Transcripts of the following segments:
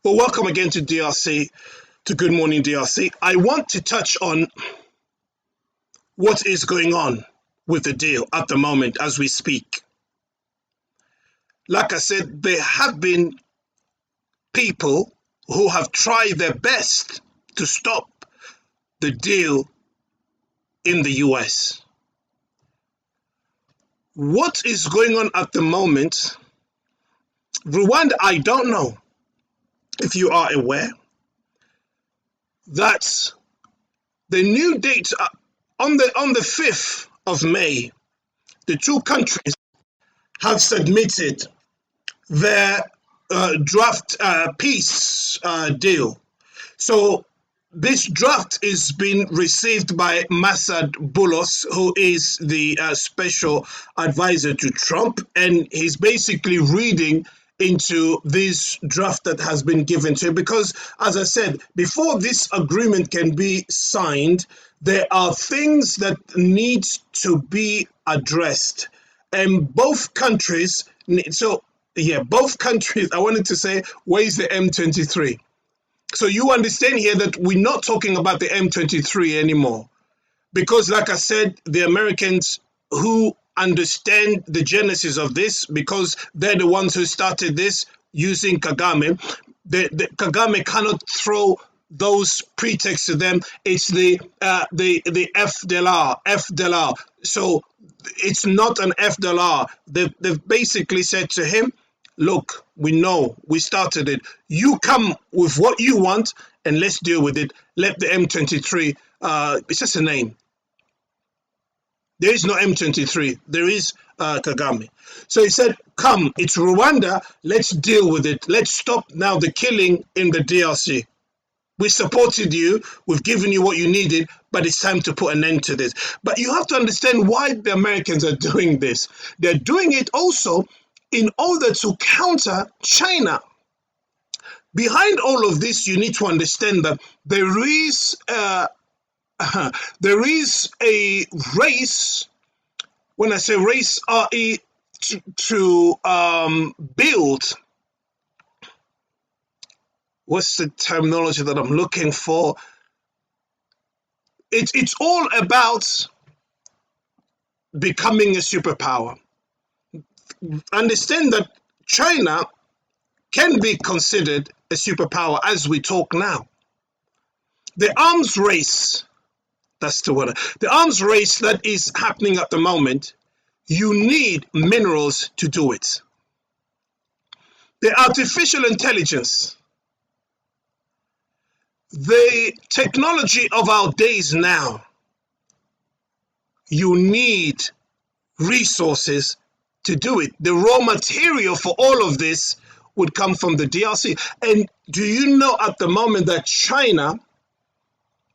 Well, welcome again to DRC, to Good Morning DRC. I want to touch on what is going on with the deal at the moment as we speak. Like I said, there have been people who have tried their best to stop the deal in the US. What is going on at the moment? Rwanda, I don't know if you are aware that the new date on the 5th of May, the two countries have submitted their draft peace deal. So this draft is being received by Masad Boulos, who is the special advisor to Trump, and he's basically reading into this draft that has been given to him because, as I said, before this agreement can be signed, there are things that need to be addressed. And both countries, both countries, I wanted to say, where's the M23? So you understand here that we're not talking about the M23 anymore. Because like I said, the Americans who understand the genesis of this, because they're the ones who started this using Kagame, Kagame cannot throw those pretexts to them. It's the FDLR. So it's not an FDLR. They've basically said to him, look, we know we started it. You come with what you want and let's deal with it. Let the M23, it's just a name. There is no M23. There is Kagame. So he said, come, it's Rwanda. Let's deal with it. Let's stop now the killing in the DRC. We supported you. We've given you what you needed, but it's time to put an end to this. But you have to understand why the Americans are doing this. They're doing it also in order to counter China. Behind all of this, you need to understand that there is a race. When I say race, to build. What's the terminology that I'm looking for? It's all about becoming a superpower. Understand that China can be considered a superpower as we talk now. The arms race, that's the word, the arms race that is happening at the moment, you need minerals to do it. The artificial intelligence, the technology of our days now, you need resources to do it. The raw material for all of this would come from the DRC. And do you know at the moment that China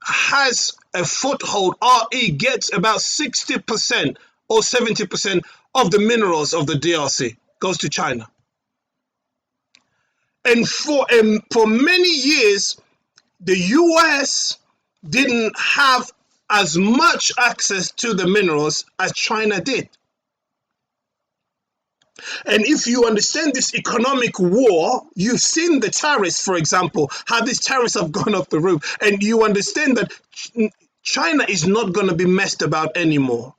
has a foothold, RE gets about 60% or 70% of the minerals of the DRC goes to China. And for many years, the US didn't have as much access to the minerals as China did. And if you understand this economic war, you've seen the tariffs, for example, how these tariffs have gone off the roof. And you understand that China is not going to be messed about anymore.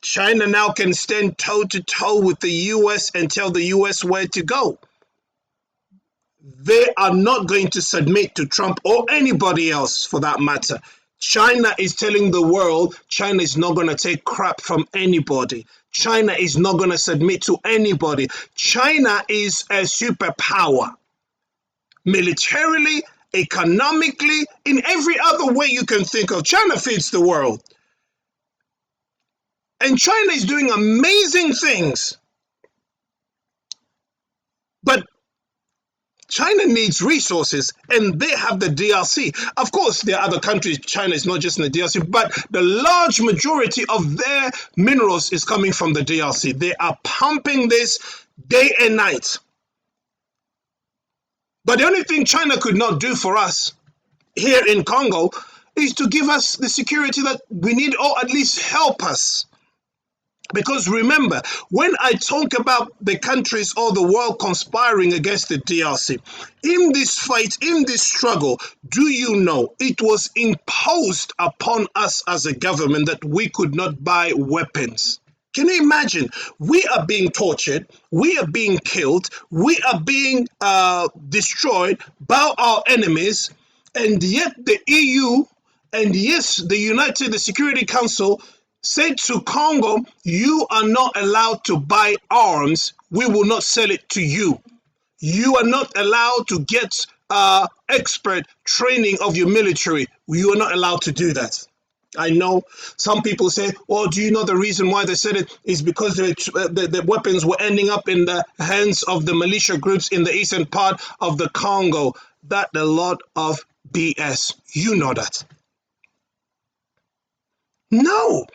China now can stand toe to toe with the US and tell the US where to go. They are not going to submit to Trump or anybody else for that matter. China is telling the world China is not going to take crap from anybody. China is not going to submit to anybody. China is a superpower. Militarily, economically, in every other way you can think of. China feeds the world. And China is doing amazing things. But China needs resources, and they have the DRC. Of course, there are other countries. China is not just in the DRC, but the large majority of their minerals is coming from the DRC. They are pumping this day and night. But the only thing China could not do for us here in Congo is to give us the security that we need, or at least help us. Because remember, when I talk about the countries or the world conspiring against the DRC, in this fight, in this struggle, do you know it was imposed upon us as a government that we could not buy weapons? Can you imagine? We are being tortured, we are being killed, we are being destroyed by our enemies, and yet the EU and yes, the Security Council said to Congo, you are not allowed to buy arms. We will not sell it to you. You are not allowed to get expert training of your military. You are not allowed to do that. I know some people say, well, do you know the reason why they said it is because the weapons were ending up in the hands of the militia groups in the eastern part of the Congo. That's a lot of BS. You know that. No,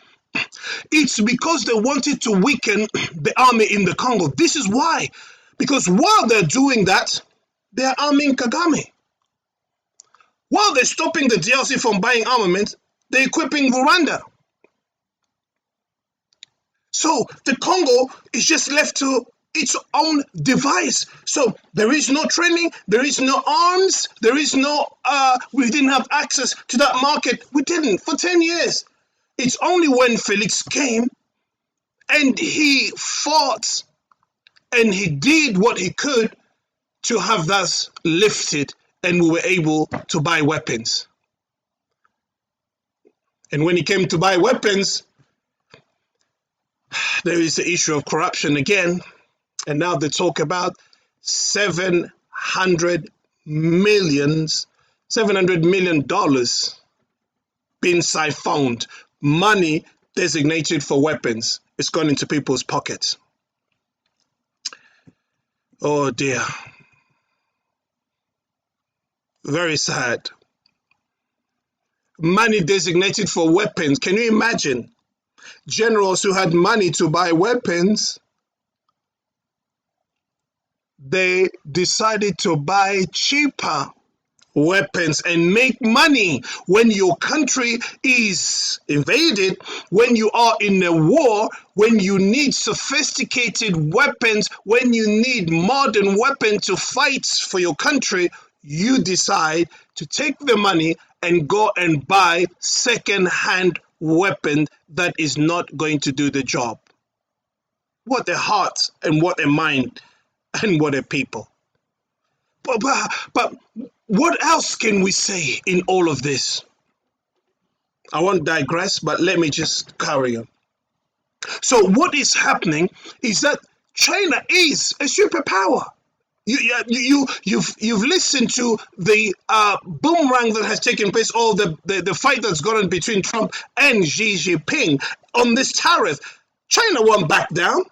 it's because they wanted to weaken the army in the Congo. This is why. Because while they're doing that, they're arming Kagame. While they're stopping the DRC from buying armament, they're equipping Rwanda. So the Congo is just left to its own device. So there is no training, there is no arms, there is no, we didn't have access to that market. We didn't for 10 years. It's only when Felix came and he fought and he did what he could to have that lifted and we were able to buy weapons. And when he came to buy weapons, there is the issue of corruption again. And now they talk about $700 million being siphoned. Money designated for weapons is gone into people's pockets. Oh dear. Very sad. Money designated for weapons. Can you imagine? Generals who had money to buy weapons, they decided to buy cheaper weapons and make money. When your country is invaded, when you are in a war, when you need sophisticated weapons, when you need modern weapons to fight for your country, you decide to take the money and go and buy second-hand weapon that is not going to do the job. What a heart and what a mind and what a people. But what else can we say in all of this? I won't digress, but let me just carry on. So what is happening is that China is a superpower. You've listened to the boomerang that has taken place, or the fight that's gone on between Trump and Xi Jinping on this tariff. China won't back down.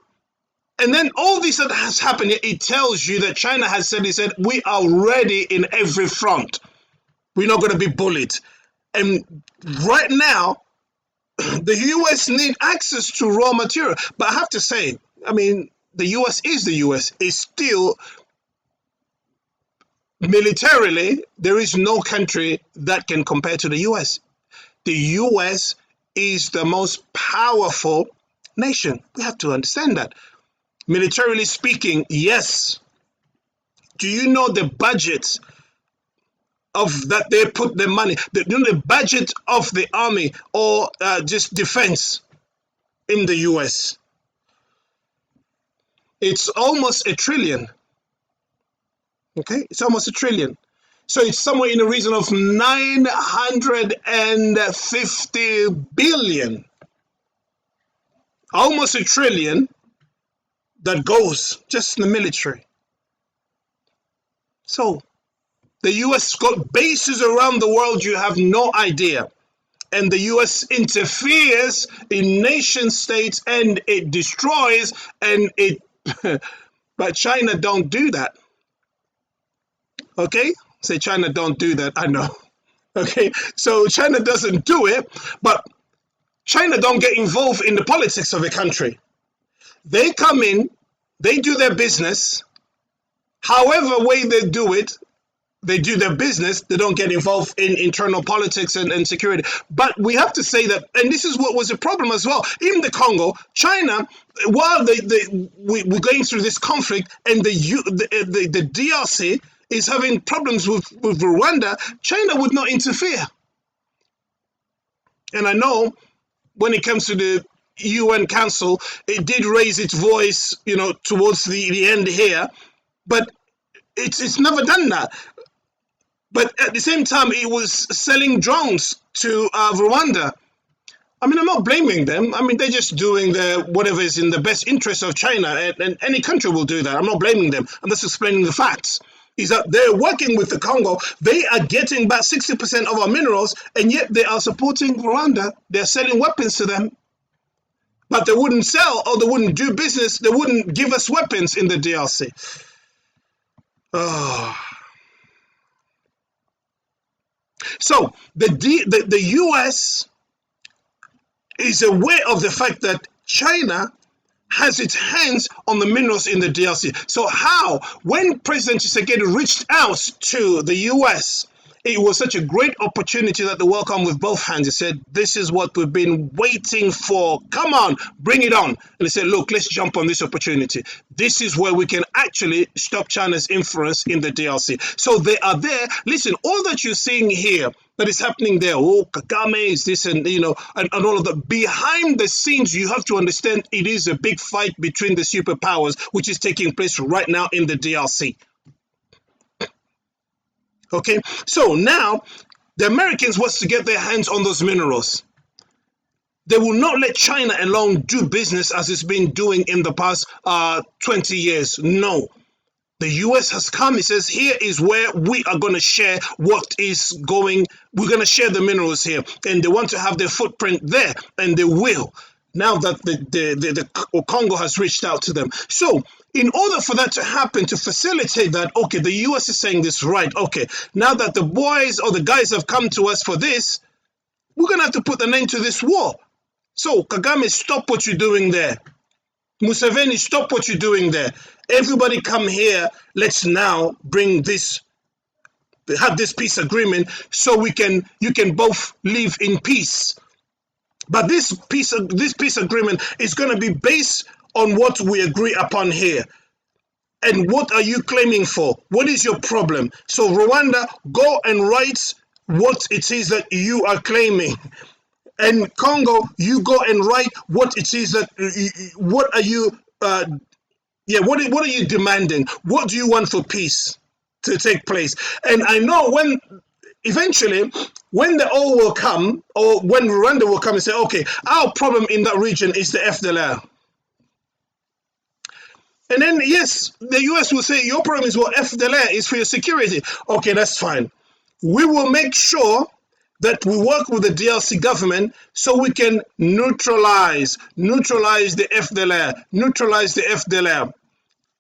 And then all this that has happened, it tells you that China has said, we are ready in every front. We're not going to be bullied. And right now, the US need access to raw material. But I have to say, I mean, the US is the US. It's still, militarily, there is no country that can compare to the US. The US is the most powerful nation. We have to understand that. Militarily speaking, yes. Do you know the budget of that they put the money, the budget of the army or just defense in the US? It's almost $1 trillion. Okay, it's almost $1 trillion. So it's somewhere in the region of 950 billion. Almost $1 trillion that goes just in the military. So the US got bases around the world you have no idea. And the US interferes in nation states and it destroys and it but China don't do that. Okay? Say China don't do that. I know. Okay? So China doesn't do it, but China don't get involved in the politics of a country. They come in, they do their business, however way they do it, They do their business. They don't get involved in internal politics and security. But we have to say that, and this is what was a problem as well. In the Congo, China, while we're going through this conflict, and the DRC is having problems with Rwanda, China would not interfere. And I know when it comes to the UN Council, it did raise its voice, towards the end here, but it's never done that. But at the same time, it was selling drones to Rwanda. I mean, I'm not blaming them. I mean, they're just doing whatever is in the best interest of China, and any country will do that. I'm not blaming them. I'm just explaining the facts. Is that they're working with the Congo. They are getting about 60% of our minerals, and yet they are supporting Rwanda. They're selling weapons to them. But they wouldn't sell, or they wouldn't do business. They wouldn't give us weapons in the DRC. Oh. So the US is aware of the fact that China has its hands on the minerals in the DRC. So when President Tshisekedi reached out to the US, it was such a great opportunity that they welcomed with both hands. He said, this is what we've been waiting for. Come on, bring it on. And he said, look, let's jump on this opportunity. This is where we can actually stop China's influence in the DRC. So they are there. Listen, all that you're seeing here, that is happening there, Kagame is this and all of that. Behind the scenes, you have to understand it is a big fight between the superpowers, which is taking place right now in the DRC. Okay, so now the Americans want to get their hands on those minerals. They will not let China alone do business as it's been doing in the past 20 years. No. The US has come, it says, here is where we are going to share what is going, we're going to share the minerals here. And they want to have their footprint there, and they will, now that the Congo has reached out to them. So, in order for that to happen, to facilitate that, okay, the US is saying this, right, okay, now that the boys or the guys have come to us for this, we're going to have to put an end to this war. So, Kagame, stop what you're doing there. Museveni, stop what you're doing there. Everybody come here. Let's now bring this, have this peace agreement so you can both live in peace. But this peace agreement is going to be based on what we agree upon here. And what are you claiming for? What is your problem? So Rwanda, go and write what it is that you are claiming. And Congo, you go and write what it is that, what are you, what are you demanding? What do you want for peace to take place? And I know eventually, when the oil will come, or when Rwanda will come and say, okay, our problem in that region is the FDLR. And then, yes, the US will say, your problem is what FDLR is for your security. Okay, that's fine. We will make sure that we work with the DRC government so we can neutralize the FDLR.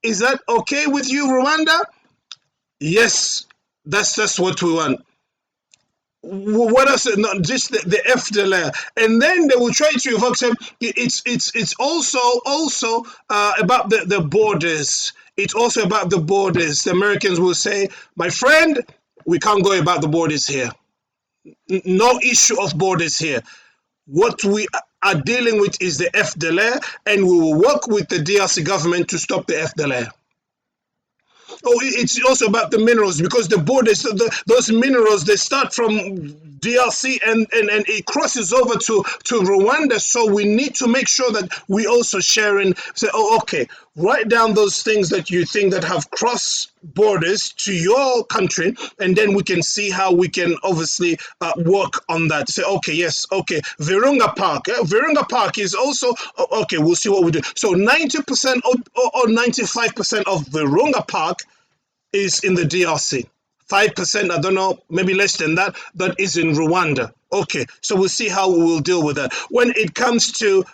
Is that okay with you, Rwanda? Yes, that's what we want. What else? Not just the FDLR, and then they will try to evoke some. It's also about the borders. It's also about the borders. The Americans will say, my friend, we can't go about the borders here. No issue of borders here. What we are dealing with is the FDLR, and we will work with the DRC government to stop the FDLR. Oh, it's also about the minerals, because the borders, those minerals, they start from DRC and it crosses over to Rwanda. So we need to make sure that we also share and say, oh, okay, write down those things that you think that have crossed borders to your country, and then we can see how we can obviously work on that. Say, okay, yes, okay, Virunga Park. Virunga Park is also, okay, we'll see what we do. So 90% or 95% of Virunga Park is in the DRC. 5%, I don't know, maybe less than that, that is in Rwanda. Okay, so we'll see how we will deal with that. When it comes to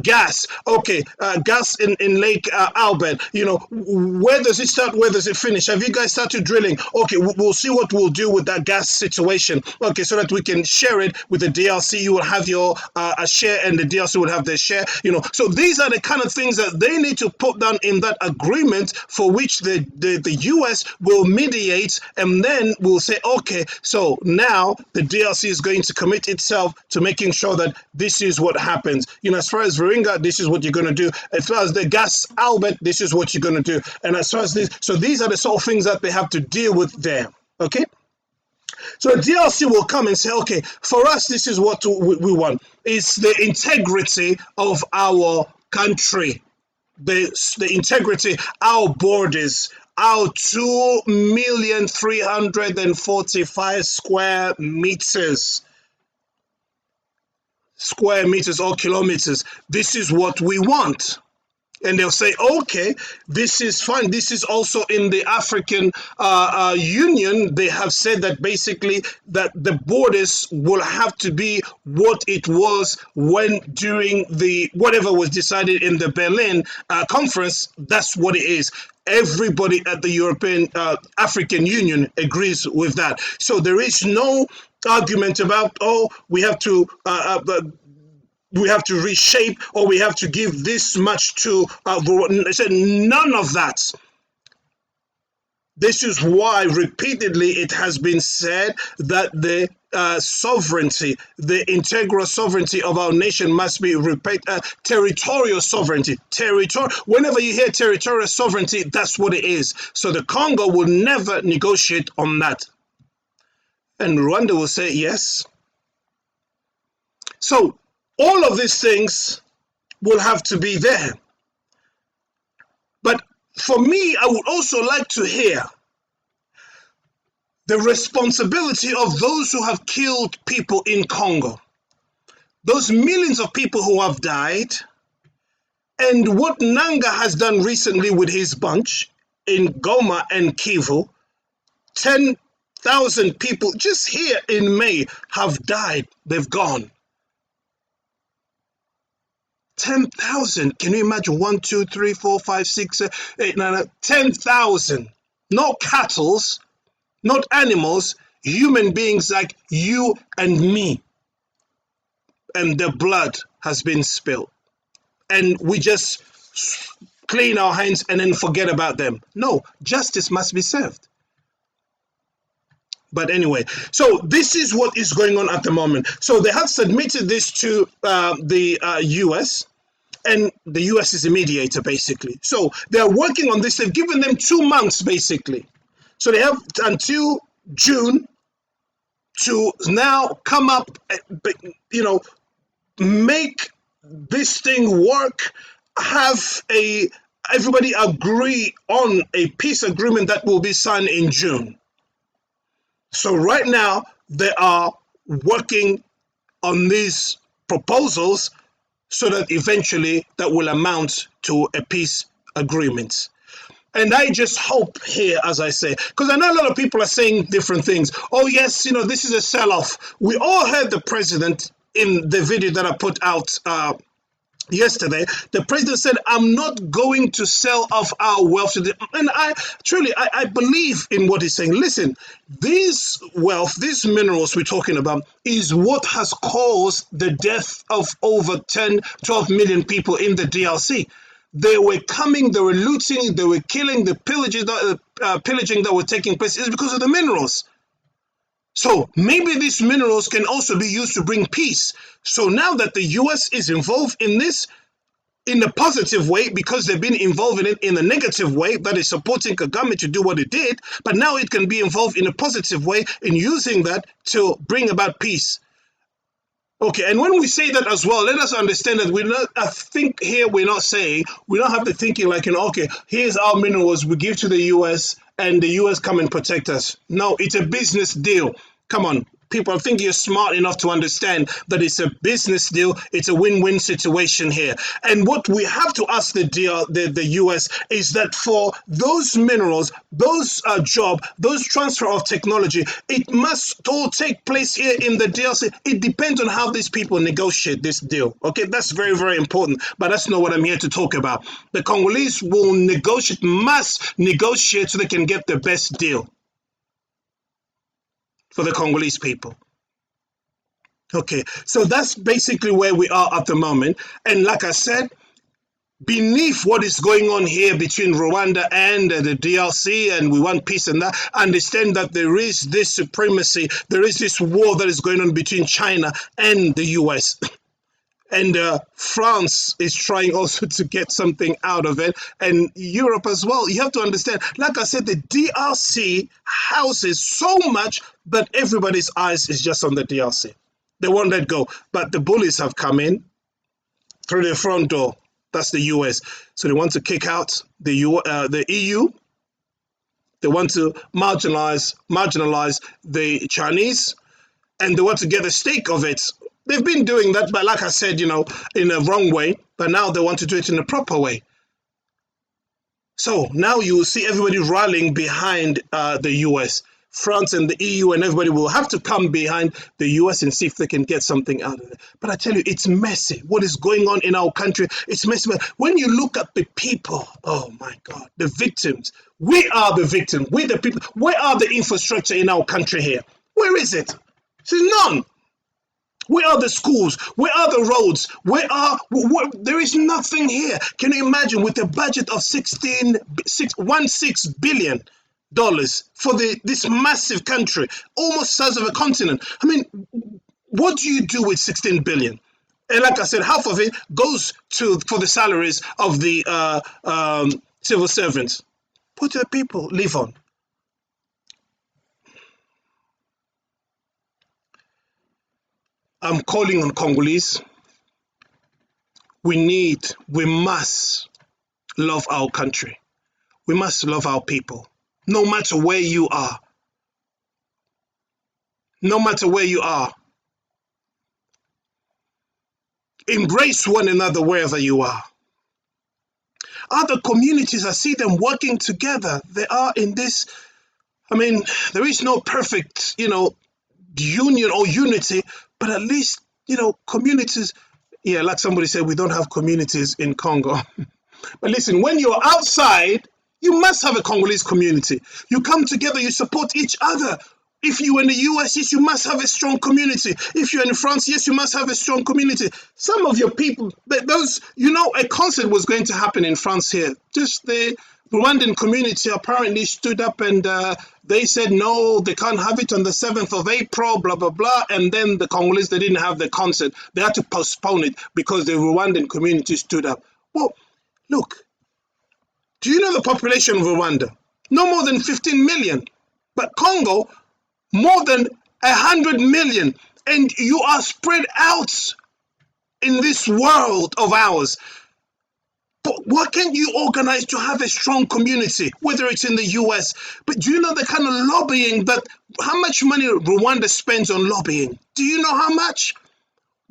gas, okay, gas in Lake Albert, where does it start? Where does it finish? Have you guys started drilling? Okay, we'll see what we'll do with that gas situation. Okay, so that we can share it with the DRC. You will have your a share, and the DRC will have their share. So these are the kind of things that they need to put down in that agreement, for which the US will mediate, and then we'll say, okay, so now the DRC is going to commit itself to making sure that this is what happens. As far as Virunga, this is what you're going to do. As far as the gas Albert, this is what you're going to do. And as far as this, so these are the sort of things that they have to deal with there. Okay? So the DRC will come and say, okay, for us, this is what we want. It's the integrity of our country, the integrity, our borders, our 2,345,000 square meters or kilometers. This is what we want. And they'll say, okay, this is fine. This is also in the African Union. They have said that basically that the borders will have to be what it was when during the whatever was decided in the Berlin conference. That's what it is. Everybody at the European African Union agrees with that. So there is no argument about, we have to reshape, or we have to give this much to none of that. This is why repeatedly it has been said that the sovereignty, the integral sovereignty of our nation must be territorial sovereignty. Whenever you hear territorial sovereignty, that's what it is. So the Congo will never negotiate on that. And Rwanda will say yes. So all of these things will have to be there. But for me, I would also like to hear the responsibility of those who have killed people in Congo, those millions of people who have died, and what Nanga has done recently with his bunch in Goma and Kivu. 10,000 people just here in May have died. They've gone. 10,000. Can you imagine? 1, 2, 3, 4, 5, 6, 7, 8, 9, 10,000. Not cattle, not animals, human beings like you and me. And their blood has been spilled. And we just clean our hands and then forget about them. No, justice must be served. But anyway, so this is what is going on at the moment. So they have submitted this to the US, and the US is a mediator, basically. So they're working on this. They've given them 2 months, basically. So they have until June to now come up, make this thing work, have everybody agree on a peace agreement that will be signed in June. So right now, they are working on these proposals so that eventually that will amount to a peace agreement. And I just hope here, as I say, because I know a lot of people are saying different things. Oh, yes, this is a sell-off. We all heard the president in the video that I put out yesterday. The president said, I'm not going to sell off our wealth. And I believe in what he's saying. Listen, this wealth, these minerals we're talking about, is what has caused the death of over 10, 12 million people in the DRC. They were coming, they were looting, they were killing, the pillaging that were taking place is because of the minerals. So maybe these minerals can also be used to bring peace. So now that the US is involved in this in a positive way, because they've been involved in it in a negative way, that is supporting Kagame to do what he did, but now it can be involved in a positive way in using that to bring about peace. Okay, and when we say that as well, let us understand that we're not saying, we don't have the thinking like, okay, here's our minerals, we give to the US and the US come and protect us. No, it's a business deal. Come on, people, I think you're smart enough to understand that it's a business deal. It's a win-win situation here. And what we have to ask the US is that for those minerals, those those transfer of technology, it must all take place here in the DRC. It depends on how these people negotiate this deal. Okay, that's very, very important. But that's not what I'm here to talk about. The Congolese will negotiate, must negotiate so they can get the best deal for the Congolese people. Okay, so that's basically where we are at the moment. And like I said, beneath what is going on here between Rwanda and the DRC, and we want peace and that, understand that there is this supremacy, there is this war that is going on between China and the US. And France is trying also to get something out of it, and Europe as well. You have to understand, like I said, the DRC houses so much that everybody's eyes is just on the DRC. They won't let go. But the bullies have come in through the front door. That's the US. So they want to kick out the EU. They want to marginalize the Chinese, and they want to get a stake of it. They've been doing that, but like I said, in a wrong way, but now they want to do it in a proper way. So now you will see everybody rallying behind the US. France and the EU and everybody will have to come behind the US and see if they can get something out of it. But I tell you, it's messy. What is going on in our country, it's messy. When you look at the people, oh my God, the victims, we are the victims, we the people. Where are the infrastructure in our country here? Where is it? There's none. Where are the schools? Where are the roads? There is nothing here. Can you imagine, with a budget of $16 billion for this massive country, almost the size of a continent? I mean, what do you do with 16 billion? And like I said, half of it goes for the salaries of the civil servants. What do the people live on? I'm calling on Congolese. We must love our country. We must love our people, no matter where you are. No matter where you are. Embrace one another wherever you are. Other communities, I see them working together. They are in this, there is no perfect, union or unity, but at least, communities, like somebody said, we don't have communities in Congo. But listen, when you're outside, you must have a Congolese community. You come together, you support each other. If you're in the US, yes, you must have a strong community. If you're in France, yes, you must have a strong community. Some of your people, a concert was going to happen in France here. Just the Rwandan community apparently stood up and they said, no, they can't have it on the 7th of April, blah, blah, blah. And then the Congolese, they didn't have the concert. They had to postpone it because the Rwandan community stood up. Well, look, do you know the population of Rwanda? No more than 15 million. But Congo, more than 100 million. And you are spread out in this world of ours. But what can you organize to have a strong community, whether it's in the US? But do you know the kind of lobbying how much money Rwanda spends on lobbying? Do you know how much?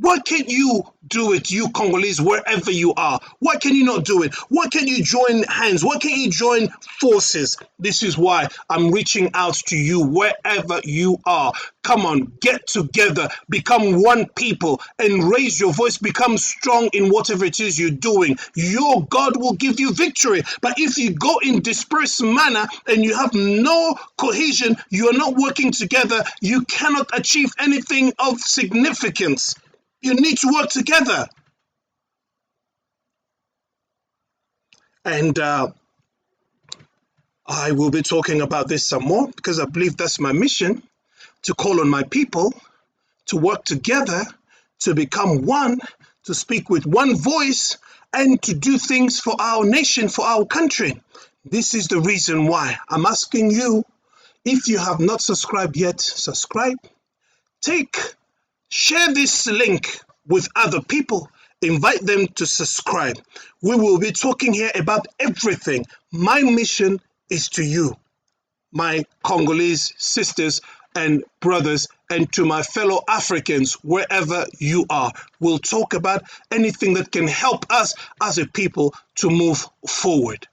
Why can't you do it, you Congolese, wherever you are? Why can you not do it? Why can't you join hands? Why can't you join forces? This is why I'm reaching out to you wherever you are. Come on, get together, become one people, and raise your voice, become strong in whatever it is you're doing. Your God will give you victory. But if you go in dispersed manner and you have no cohesion, you're not working together, you cannot achieve anything of significance. You need to work together. And I will be talking about this some more because I believe that's my mission, to call on my people to work together, to become one, to speak with one voice, and to do things for our nation, for our country. This is the reason why I'm asking you, if you have not subscribed yet, subscribe. Share this link with other people. Invite them to subscribe. We will be talking here about everything. My mission is to you, my Congolese sisters and brothers, and to my fellow Africans, wherever you are. We'll talk about anything that can help us as a people to move forward.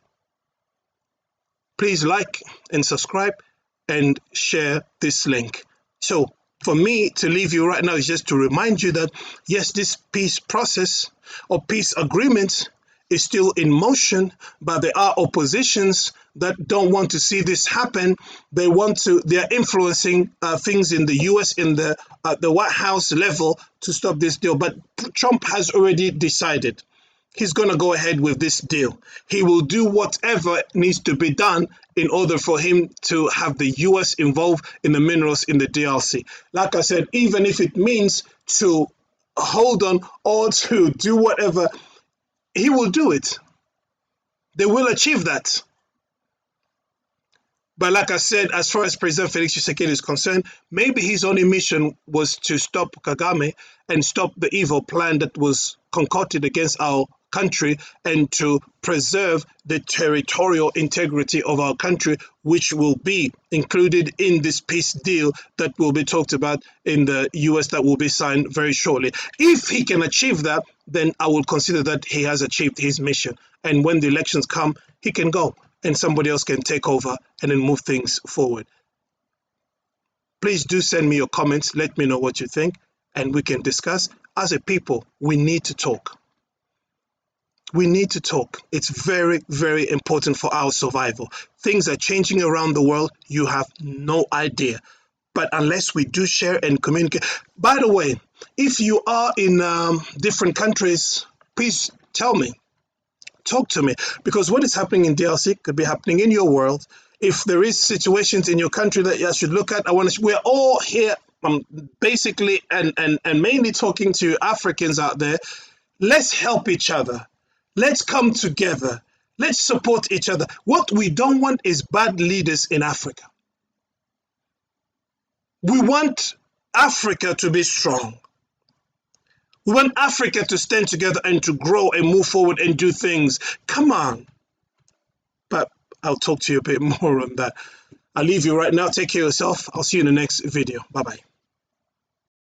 Please like and subscribe and share this link. So for me to leave you right now is just to remind you that yes, this peace process or peace agreement is still in motion, but there are oppositions that don't want to see this happen. They are influencing things in the US in the White House level to stop this deal. But Trump has already decided he's going to go ahead with this deal. He will do whatever needs to be done in order for him to have the US involved in the minerals in the DRC. Like I said, even if it means to hold on or to do whatever, he will do it. They will achieve that. But like I said, as far as President Felix Tshisekedi is concerned, maybe his only mission was to stop Kagame and stop the evil plan that was concocted against our country and to preserve the territorial integrity of our country, which will be included in this peace deal that will be talked about in the US that will be signed very shortly. If he can achieve that, then I will consider that he has achieved his mission. And when the elections come, he can go and somebody else can take over and then move things forward. Please do send me your comments. Let me know what you think and we can discuss. As a people, we need to talk. We need to talk. It's very, very important for our survival. Things are changing around the world. You have no idea. But unless we do share and communicate. By the way, if you are in different countries, please tell me. Talk to me, because what is happening in DRC could be happening in your world. If there is situations in your country that you should look at, we're all here basically and mainly talking to Africans out there. Let's help each other. Let's come together. Let's support each other. What we don't want is bad leaders in Africa. We want Africa to be strong. We want Africa to stand together and to grow and move forward and do things. Come on. But I'll talk to you a bit more on that. I'll leave you right now. Take care of yourself. I'll see you in the next video. Bye-bye.